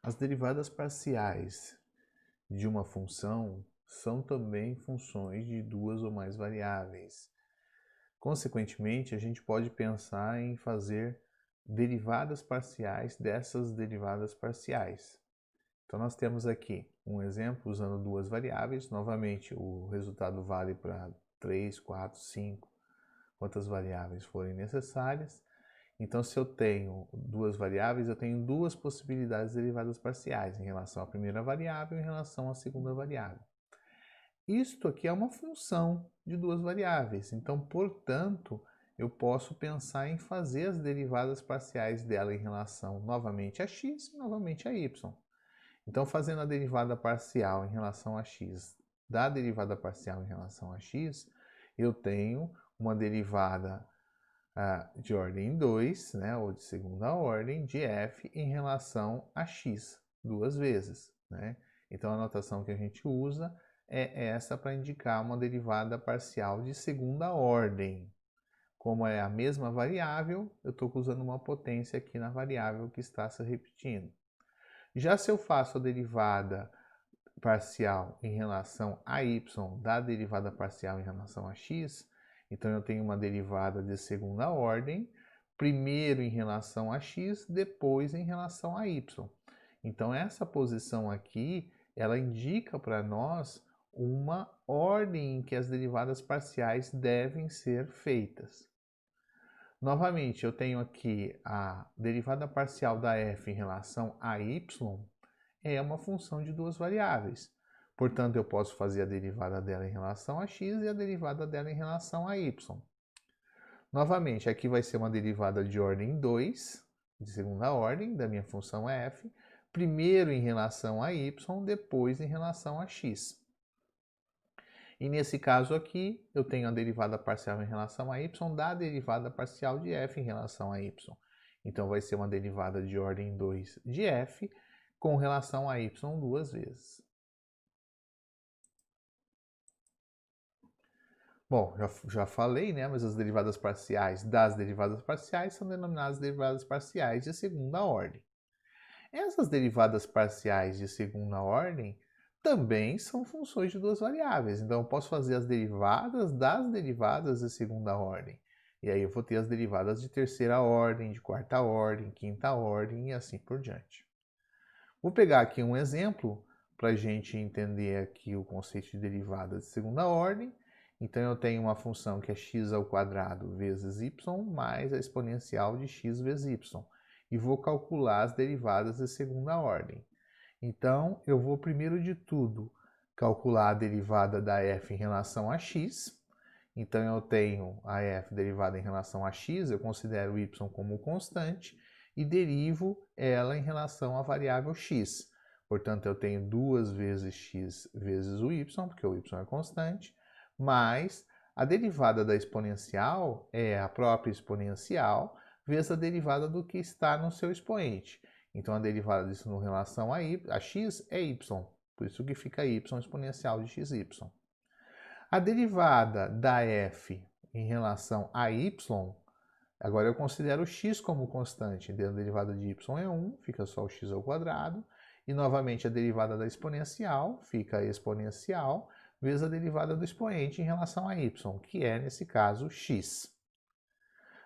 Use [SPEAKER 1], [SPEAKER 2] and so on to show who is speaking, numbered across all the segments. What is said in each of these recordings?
[SPEAKER 1] As derivadas parciais de uma função são também funções de duas ou mais variáveis. Consequentemente, a gente pode pensar em fazer derivadas parciais dessas derivadas parciais. Então, nós temos aqui um exemplo usando duas variáveis. Novamente, o resultado vale para 3, 4, 5, quantas variáveis forem necessárias. Então, se eu tenho duas variáveis, eu tenho duas possibilidades de derivadas parciais em relação à primeira variável e em relação à segunda variável. Isto aqui é uma função de duas variáveis, então, portanto, eu posso pensar em fazer as derivadas parciais dela em relação novamente a x e novamente a y. Então, fazendo a derivada parcial em relação a x da derivada parcial em relação a x, eu tenho uma derivada de ordem 2, né, ou de segunda ordem, de f em relação a x, duas vezes. Né? Então, a notação que a gente usa é essa para indicar uma derivada parcial de segunda ordem. Como é a mesma variável, eu estou usando uma potência aqui na variável que está se repetindo. Já se eu faço a derivada parcial em relação a y da derivada parcial em relação a x, então eu tenho uma derivada de segunda ordem, primeiro em relação a x, depois em relação a y. Então essa posição aqui, ela indica para nós uma ordem em que as derivadas parciais devem ser feitas. Novamente, eu tenho aqui a derivada parcial da f em relação a y, é uma função de duas variáveis. Portanto, eu posso fazer a derivada dela em relação a x e a derivada dela em relação a y. Novamente, aqui vai ser uma derivada de ordem 2, de segunda ordem, da minha função f, primeiro em relação a y, depois em relação a x. E nesse caso aqui, eu tenho a derivada parcial em relação a y da derivada parcial de f em relação a y. Então, vai ser uma derivada de ordem 2 de f com relação a y duas vezes. Bom, já falei, né? Mas as derivadas parciais das derivadas parciais são denominadas derivadas parciais de segunda ordem. Essas derivadas parciais de segunda ordem também são funções de duas variáveis. Então, eu posso fazer as derivadas das derivadas de segunda ordem. E aí eu vou ter as derivadas de terceira ordem, de quarta ordem, quinta ordem e assim por diante. Vou pegar aqui um exemplo para a gente entender aqui o conceito de derivada de segunda ordem. Então, eu tenho uma função que é x ao quadrado vezes y mais a exponencial de x vezes y. E vou calcular as derivadas de segunda ordem. Então, eu vou primeiro de tudo calcular a derivada da f em relação a x. Então, eu tenho a f derivada em relação a x, eu considero y como constante e derivo ela em relação à variável x. Portanto, eu tenho 2 vezes x vezes o y, porque o y é constante, mais a derivada da exponencial é a própria exponencial vezes a derivada do que está no seu expoente. Então, a derivada disso em relação a x é y, por isso que fica y exponencial de xy. A derivada da f em relação a y, agora eu considero x como constante, então a derivada de y é 1, fica só o x ao quadrado, e novamente a derivada da exponencial fica a exponencial vezes a derivada do expoente em relação a y, que é, nesse caso, x.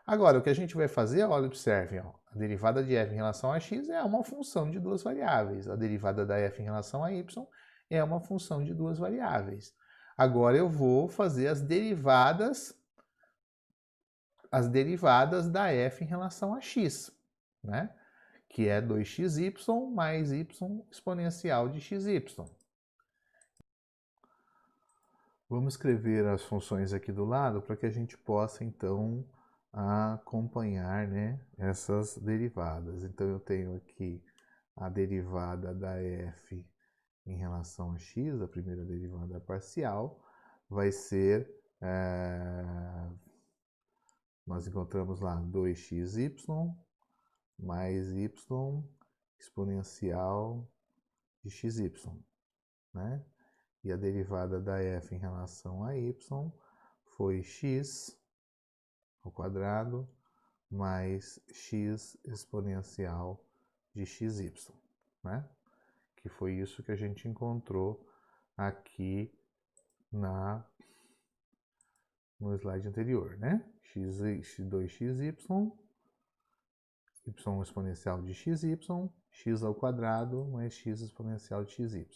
[SPEAKER 1] Agora, o que a gente vai fazer, olha, observem, ó, a derivada de f em relação a x é uma função de duas variáveis, a derivada da f em relação a y é uma função de duas variáveis. Agora eu vou fazer as derivadas da f em relação a x, né? Que é 2xy mais y exponencial de xy. Vamos escrever as funções aqui do lado para que a gente possa, então, acompanhar, né, essas derivadas. Então, eu tenho aqui a derivada da f em relação a x, a primeira derivada parcial, vai ser, nós encontramos lá 2xy mais y exponencial de xy, né? E a derivada da f em relação a y foi x ao quadrado mais x exponencial de xy. né? Que foi isso que a gente encontrou aqui no slide anterior, né? x2xy, y exponencial de xy, x ao quadrado mais x exponencial de xy.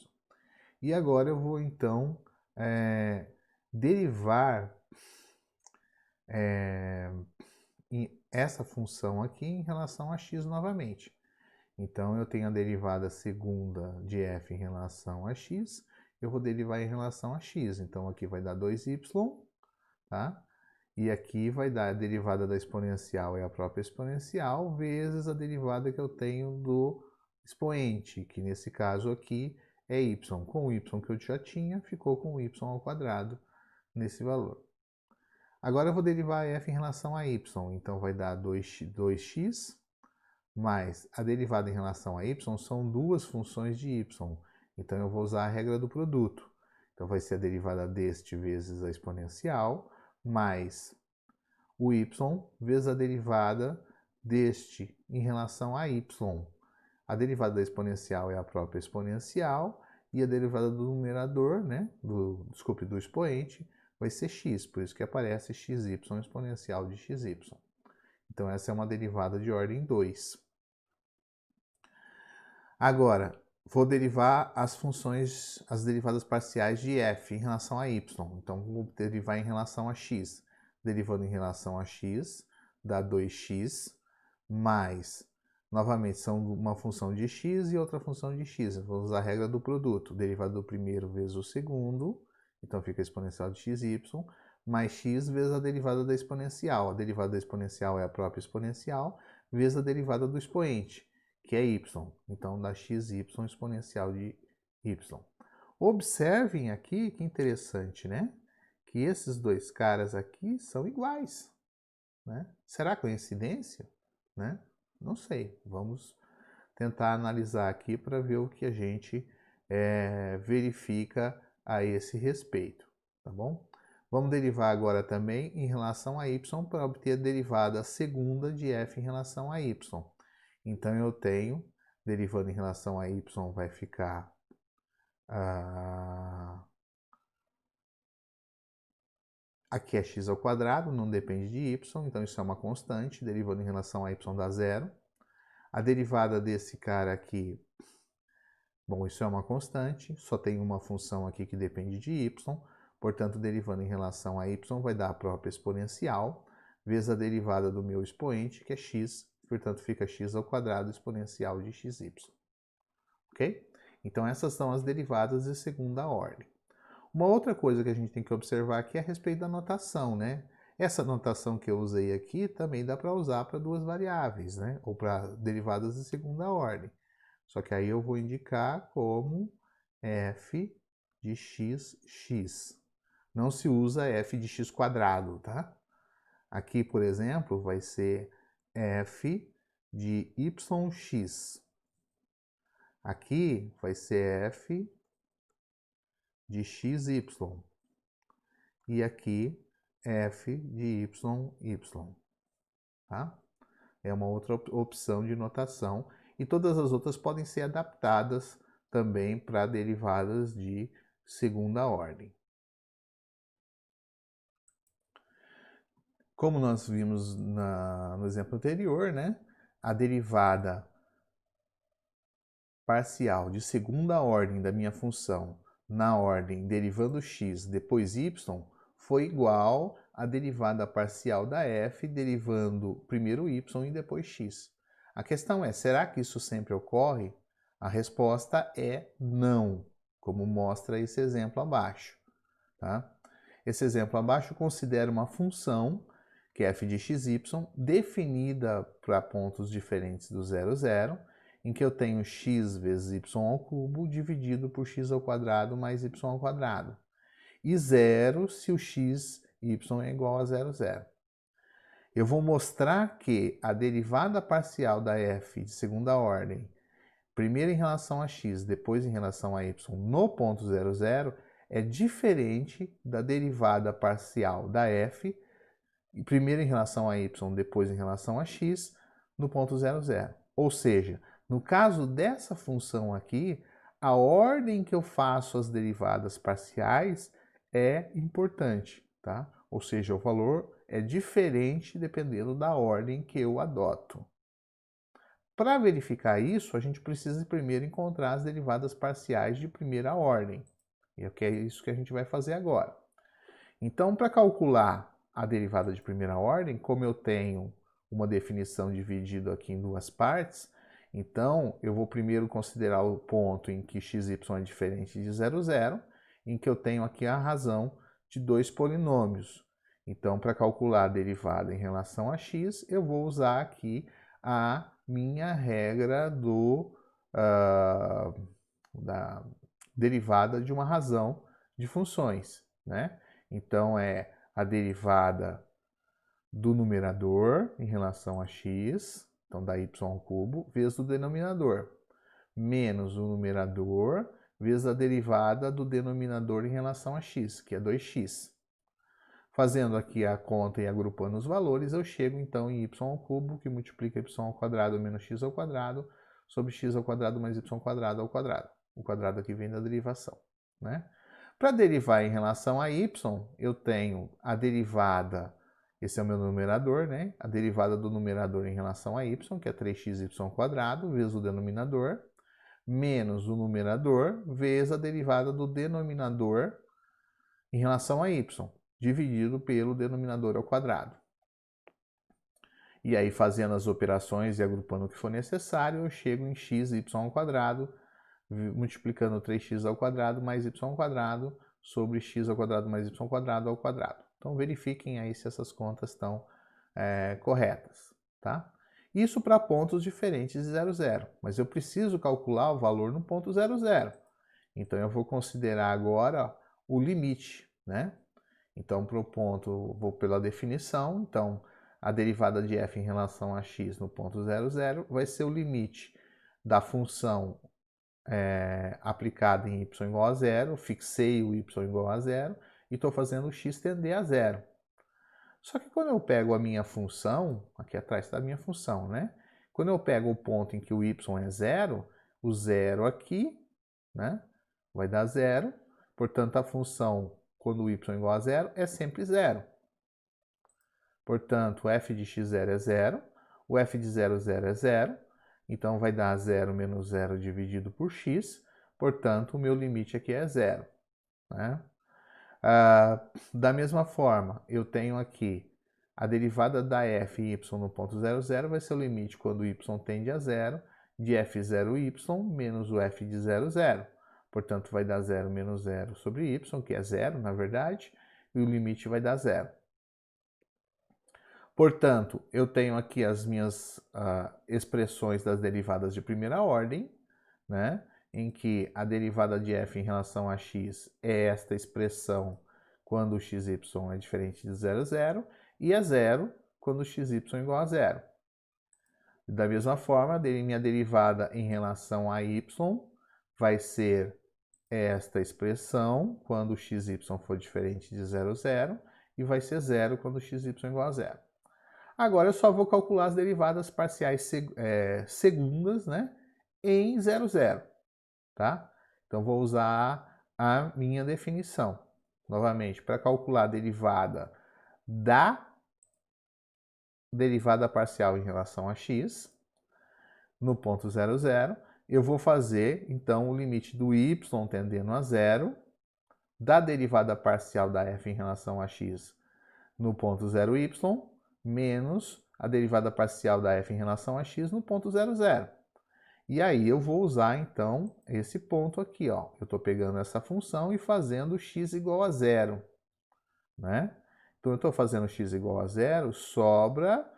[SPEAKER 1] E agora eu vou, então, derivar essa função aqui em relação a x novamente. Então, eu tenho a derivada segunda de f em relação a x, eu vou derivar em relação a x. Então, aqui vai dar 2y, tá? E aqui vai dar a derivada da exponencial, é a própria exponencial, vezes a derivada que eu tenho do expoente, que nesse caso aqui é y. Com o y que eu já tinha, ficou com o y ao quadrado nesse valor. Agora eu vou derivar f em relação a y, então vai dar 2x mais a derivada em relação a y são duas funções de y. Então eu vou usar a regra do produto. Então vai ser a derivada deste vezes a exponencial, mais o y vezes a derivada deste em relação a y. A derivada da exponencial é a própria exponencial e a derivada do numerador, né, do expoente, vai ser x, por isso que aparece xy exponencial de xy. Então essa é uma derivada de ordem 2. Agora, vou derivar as funções, as derivadas parciais de f em relação a y. Então, vou derivar em relação a x. Derivando em relação a x, dá 2x, mais, novamente, são uma função de x e outra função de x. Vou usar a regra do produto. Derivada do primeiro vezes o segundo, então fica a exponencial de xy, mais x vezes a derivada da exponencial. A derivada da exponencial é a própria exponencial, vezes a derivada do expoente, que é y. Então, dá xy exponencial de y. Observem aqui, que interessante, né? Que esses dois caras aqui são iguais, né? Será coincidência? Né? Não sei. Vamos tentar analisar aqui para ver o que a gente verifica a esse respeito, tá bom? Vamos derivar agora também em relação a y para obter a derivada segunda de f em relação a y. Então, eu tenho, derivando em relação a y, vai ficar aqui é x ao quadrado, não depende de y, então isso é uma constante, derivando em relação a y dá zero. A derivada desse cara aqui, bom, isso é uma constante, só tem uma função aqui que depende de y, portanto, derivando em relação a y vai dar a própria exponencial, vezes a derivada do meu expoente, que é x, portanto, fica x ao quadrado exponencial de xy. Ok? Então, essas são as derivadas de segunda ordem. Uma outra coisa que a gente tem que observar aqui é a respeito da notação, né? Essa notação que eu usei aqui também dá para usar para duas variáveis, né? Ou para derivadas de segunda ordem. Só que aí eu vou indicar como f de x. Não se usa f de x quadrado, tá? Aqui, por exemplo, vai ser f de yx. Aqui vai ser f de xy. E aqui f de y. Tá? É uma outra opção de notação. E todas as outras podem ser adaptadas também para derivadas de segunda ordem. Como nós vimos no exemplo anterior, né, a derivada parcial de segunda ordem da minha função na ordem derivando x depois y foi igual à derivada parcial da f derivando primeiro y e depois x. A questão é, será que isso sempre ocorre? A resposta é não, como mostra esse exemplo abaixo. Tá? Esse exemplo abaixo considera uma função, que é f de xy, definida para pontos diferentes do 0, 0, em que eu tenho x vezes y ao cubo dividido por x ao quadrado mais y ao quadrado. E 0 se o x, y é igual a 0, 0. Eu vou mostrar que a derivada parcial da f de segunda ordem, primeiro em relação a x, depois em relação a y, no ponto 0, 0, é diferente da derivada parcial da f, primeiro em relação a y, depois em relação a x, no ponto 0, 0. Ou seja, No caso dessa função aqui, a ordem que eu faço as derivadas parciais é importante, tá? Ou seja, o valor é diferente dependendo da ordem que eu adoto. Para verificar isso, a gente precisa primeiro encontrar as derivadas parciais de primeira ordem. E é isso que a gente vai fazer agora. Então, para calcular a derivada de primeira ordem, como eu tenho uma definição dividida aqui em duas partes, então eu vou primeiro considerar o ponto em que x, y é diferente de 0, 0, em que eu tenho aqui a razão de dois polinômios. Então, para calcular a derivada em relação a x, eu vou usar aqui a minha regra da derivada de uma razão de funções, né? Então, é a derivada do numerador em relação a x, então dá y ao cubo, vezes o denominador, menos o numerador vezes a derivada do denominador em relação a x, que é 2x. Fazendo aqui a conta e agrupando os valores, eu chego então em y ao cubo, que multiplica y ao quadrado menos x ao quadrado, sobre x ao quadrado mais y quadrado ao quadrado. O quadrado aqui vem da derivação, né? Para derivar em relação a y, eu tenho a derivada, esse é o meu numerador, né? A derivada do numerador em relação a y, que é 3xy², vezes o denominador, menos o numerador, vezes a derivada do denominador em relação a y, dividido pelo denominador ao quadrado. E aí, fazendo as operações e agrupando o que for necessário, eu chego em xy² multiplicando 3x² mais y² sobre x² mais y² ao quadrado. Então, verifiquem aí se essas contas estão corretas, tá? Isso para pontos diferentes de 0, 0, mas eu preciso calcular o valor no ponto 0, 0. Então, eu vou considerar agora o limite, né? Então, para o ponto, vou pela definição, então, a derivada de f em relação a x no ponto 0, 0 vai ser o limite da função aplicada em y igual a 0, fixei o y igual a 0 e estou fazendo o x tender a 0. Só que quando eu pego a minha função, aqui atrás está a minha função, né? Quando eu pego o ponto em que o y é 0, o 0 aqui, né, vai dar 0. Portanto, a função, quando o y é igual a 0, é sempre 0. Portanto, o f de x0 é 0, o f de 0, 0 é 0, então vai dar 0 menos 0 dividido por x, portanto, o meu limite aqui é 0. Né? Da mesma forma, eu tenho aqui a derivada da f em y no ponto 0, 0 vai ser o limite quando y tende a 0 de f0y menos o f de 0, 0. Portanto, vai dar 0 menos 0 sobre y, que é 0, na verdade, e o limite vai dar 0. Portanto, eu tenho aqui as minhas expressões das derivadas de primeira ordem, né? Em que a derivada de f em relação a x é esta expressão quando o xy é diferente de 0, 0, e é 0 quando o xy é igual a 0. Da mesma forma, minha derivada em relação a y vai ser esta expressão quando o xy for diferente de 0, 0, e vai ser 0 quando o xy é igual a 0. Agora eu só vou calcular as derivadas parciais segundas, né, em 0, 0, tá? Então vou usar a minha definição. Novamente, para calcular a derivada da derivada parcial em relação a x, no ponto 0, 0, eu vou fazer, então, o limite do y tendendo a 0, da derivada parcial da f em relação a x no ponto 0y, menos a derivada parcial da f em relação a x no ponto 0, 0. E aí eu vou usar, então, esse ponto aqui, ó. Eu estou pegando essa função e fazendo x igual a 0, né? Então, eu estou fazendo x igual a 0, sobra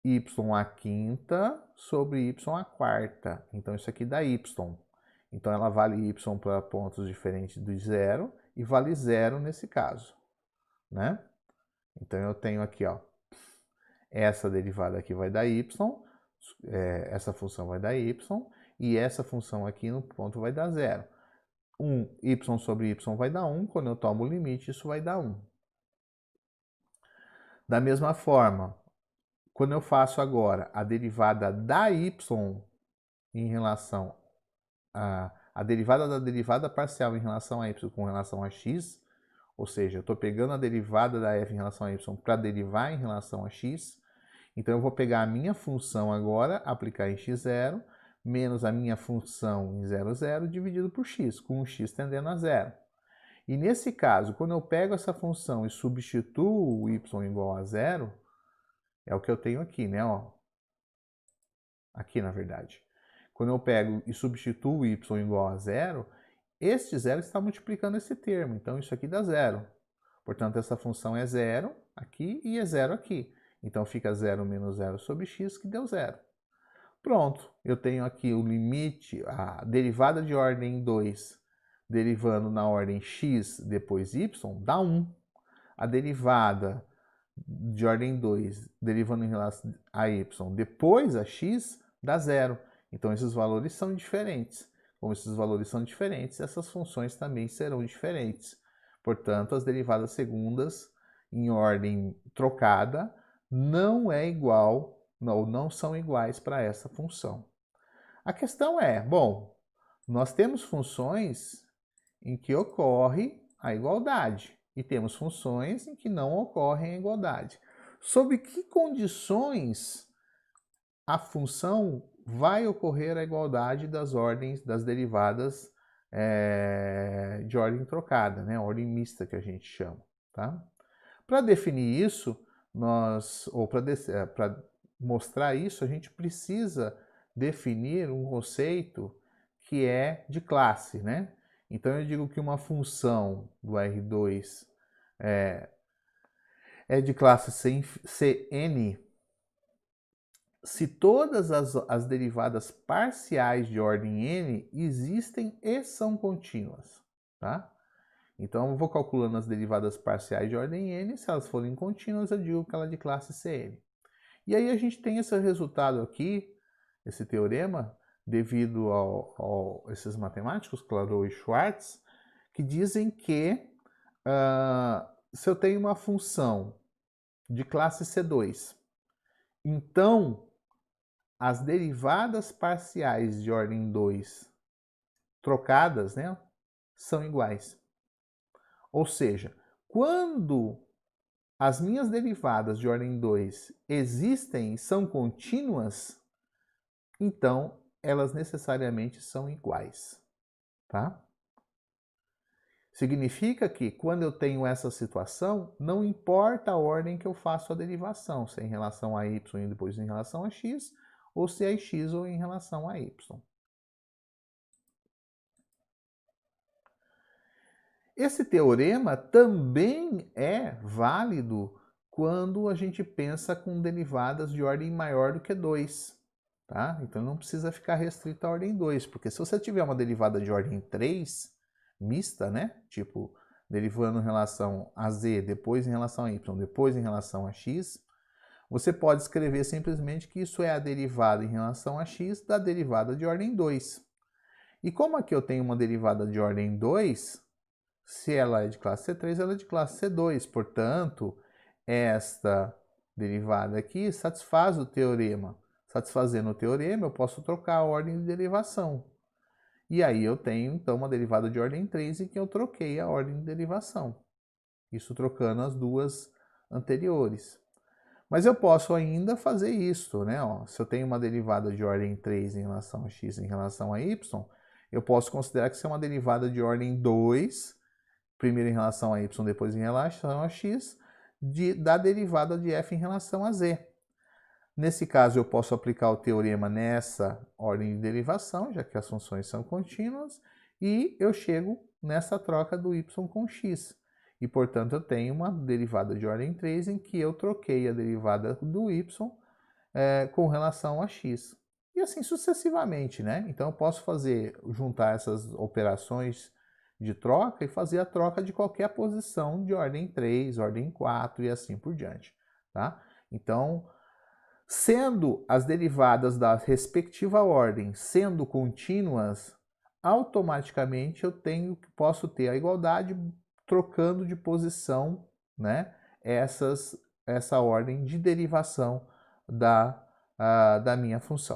[SPEAKER 1] y à quinta sobre y à quarta. Então, isso aqui dá y. Então, ela vale y para pontos diferentes do 0 e vale 0 nesse caso, né? Então, eu tenho aqui, ó, essa derivada aqui vai dar y, essa função vai dar y, e essa função aqui no ponto vai dar 0. Y sobre y vai dar 1, quando eu tomo o limite, isso vai dar 1. Da mesma forma, quando eu faço agora a derivada da y em relação a derivada da derivada parcial em relação a y com relação a x, ou seja, eu estou pegando a derivada da f em relação a y para derivar em relação a x, então eu vou pegar a minha função agora, aplicar em x0, menos a minha função em 0, 0, dividido por x, com o x tendendo a 0. E nesse caso, quando eu pego essa função e substituo o y igual a 0, é o que eu tenho aqui, né? Ó. Aqui, na verdade. Quando eu pego e substituo o y igual a 0, este 0 está multiplicando esse termo, então isso aqui dá 0. Portanto, essa função é 0 aqui e é 0 aqui. Então fica 0 menos 0 sobre x, que deu 0. Pronto, eu tenho aqui o limite, a derivada de ordem 2 derivando na ordem x depois y, dá 1. A derivada de ordem 2 derivando em relação a y depois a x, dá 0. Então esses valores são diferentes. Como esses valores são diferentes, essas funções também serão diferentes. Portanto, as derivadas segundas em ordem trocada não é igual, não são iguais para essa função. A questão é, bom, nós temos funções em que ocorre a igualdade e temos funções em que não ocorre a igualdade. Sob que condições a função vai ocorrer a igualdade das ordens das derivadas de ordem trocada, né? Ordem mista que a gente chama, tá? Para definir isso, para mostrar isso, a gente precisa definir um conceito que é de classe, né? Então eu digo que uma função do R2 é de classe Cn se todas as derivadas parciais de ordem n existem e são contínuas, tá? Então eu vou calculando as derivadas parciais de ordem n, se elas forem contínuas eu digo que ela é de classe Cn. E aí a gente tem esse resultado aqui, esse teorema, devido a esses matemáticos, Clairaut e Schwartz, que dizem que se eu tenho uma função de classe C2, então as derivadas parciais de ordem 2 trocadas, né, são iguais. Ou seja, quando as minhas derivadas de ordem 2 existem e são contínuas, então elas necessariamente são iguais, tá? Significa que quando eu tenho essa situação, não importa a ordem que eu faço a derivação, se é em relação a y e depois em relação a x, ou se é x ou em relação a y. Esse teorema também é válido quando a gente pensa com derivadas de ordem maior do que 2. Tá? Então não precisa ficar restrito à ordem 2, porque se você tiver uma derivada de ordem 3, mista, né? Tipo, derivando em relação a z, depois em relação a y, depois em relação a x, você pode escrever simplesmente que isso é a derivada em relação a x da derivada de ordem 2. E como aqui eu tenho uma derivada de ordem 2, se ela é de classe C3, ela é de classe C2. Portanto, esta derivada aqui satisfaz o teorema. Satisfazendo o teorema, eu posso trocar a ordem de derivação. E aí eu tenho, então, uma derivada de ordem 3 em que eu troquei a ordem de derivação. Isso trocando as duas anteriores. Mas eu posso ainda fazer isso, né? Ó, se eu tenho uma derivada de ordem 3 em relação a x em relação a y, eu posso considerar que isso é uma derivada de ordem 2, primeiro em relação a y, depois em relação a x, da derivada de f em relação a z. Nesse caso, eu posso aplicar o teorema nessa ordem de derivação, já que as funções são contínuas, e eu chego nessa troca do y com x. E, portanto, eu tenho uma derivada de ordem 3 em que eu troquei a derivada do y com relação a x. E assim sucessivamente, né? Então, eu posso juntar essas operações de troca e fazer a troca de qualquer posição de ordem 3, ordem 4 e assim por diante, tá? Então, sendo as derivadas da respectiva ordem sendo contínuas, automaticamente eu posso ter a igualdade trocando de posição, né, essa ordem de derivação da minha função.